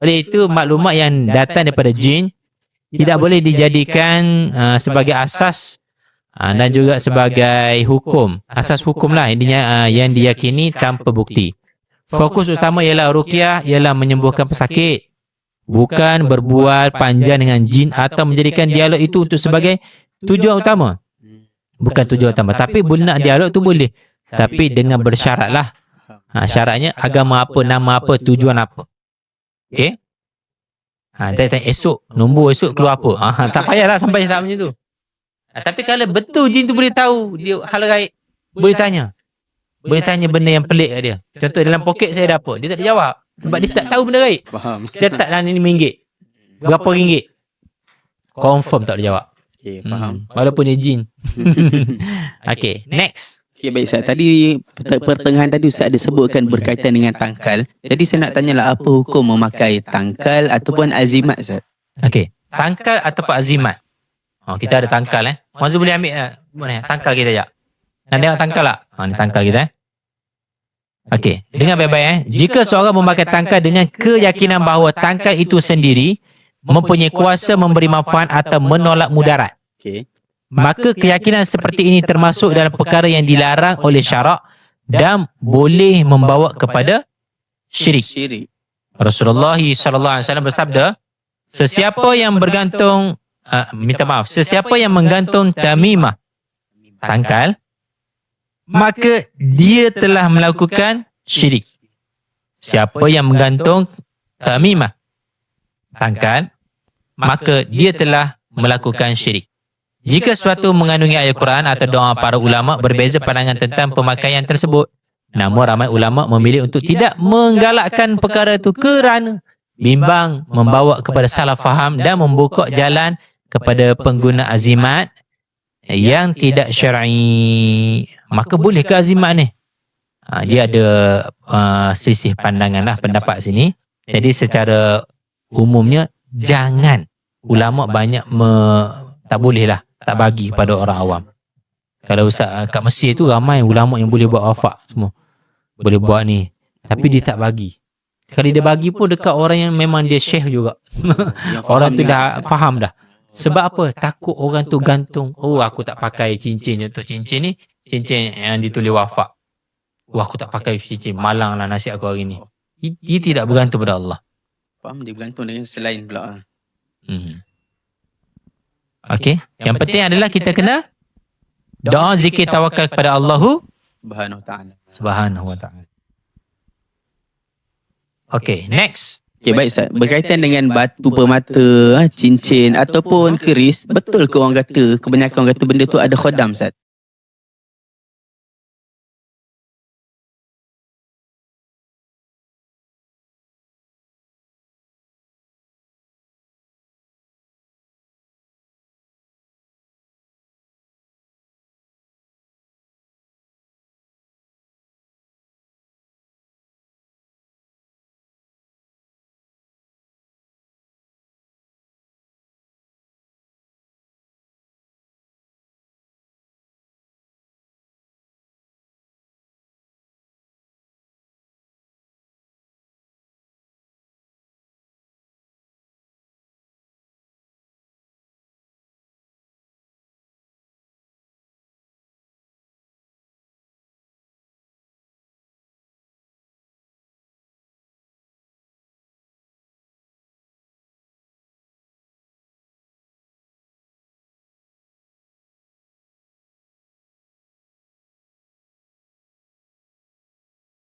Oleh itu, maklumat yang datang daripada jin tidak boleh dijadikan sebagai asas dan juga sebagai hukum. Asas hukum lah yang diyakini tanpa bukti. Fokus utama ialah ruqyah, ialah menyembuhkan pesakit. Bukan berbual panjang dengan jin atau menjadikan dialog itu untuk sebagai tujuan utama. Bukan tujuan utama. Tapi boleh nak dialog tu boleh. Tapi dengan bersyarat lah. Syaratnya agama apa, nama apa, tujuan apa. Okey? Tanya esok, nombor esok keluar apa. Tak payahlah sampai tak macam tu. Tapi kalau betul jin tu boleh tahu, dia hal gaib, boleh tanya. Boleh tanya benda yang pelik kat dia. Contoh dalam poket saya ada apa? Dia tak jawab. Sebab dia tak tahu benda gaib. Faham. Dia tak dalam RM5. Berapa ringgit? Confirm tak boleh jawab. Okay, faham. Walaupun dia jin. Okay, next. Okay, baik Ustaz. Tadi pertengahan tadi Ustaz ada sebutkan berkaitan dengan tangkal. Jadi saya nak tanyalah apa hukum memakai tangkal ataupun azimat Ustaz? Okay, tangkal ataupun azimat. Kita ada tangkal Mazul boleh ambil mana tangkal kita sekejap. Nak tengok tangkal tak? Ni tangkal kita Okey, dengar baik-baik Jika seorang memakai tangkal dengan keyakinan bahawa tangkal itu sendiri mempunyai kuasa memberi manfaat atau menolak mudarat, maka keyakinan seperti ini termasuk dalam perkara yang dilarang oleh syarak dan boleh membawa kepada syirik. Rasulullah SAW bersabda, sesiapa yang bergantung sesiapa yang menggantung tamimah, tangkal, maka dia telah melakukan syirik. Siapa yang menggantung tamimah, tangkal, maka dia telah melakukan syirik. Jika sesuatu mengandungi ayat Quran atau doa para ulama, berbeza pandangan tentang pemakaian tersebut. Namun ramai ulama memilih untuk tidak menggalakkan perkara itu kerana bimbang membawa kepada salah faham dan membuka jalan kepada pengguna azimat yang tidak syar'i. Maka boleh ke azimat ni? Dia ada sisih pandangan lah pendapat sini. Jadi secara umumnya jangan. Ulama banyak tak boleh lah, tak bagi kepada orang awam. Kalau kat Mesir tu ramai ulama yang boleh buat wafak semua, boleh buat ni, tapi dia tak bagi. Kalau dia bagi pun dekat orang yang memang dia syekh juga. Orang tu dah faham dah. Sebab apa? Takut orang tu gantung. Oh, aku tak pakai cincin. Contoh cincin ni, cincin yang ditulis wafak. Oh, aku tak pakai cincin. Malang lah nasib aku hari ni. Dia tidak bergantung pada Allah. Faham, dia bergantung dengan selain pula. Okey. Yang penting adalah kita kena doa zikir tawakal kepada Allah Subhanahu wa ta'ala. Okey, next. Okay, baik Ustaz. Berkaitan dengan batu permata, cincin ataupun keris, betul ke orang kata, kebanyakan orang kata benda tu ada khodam Ustaz?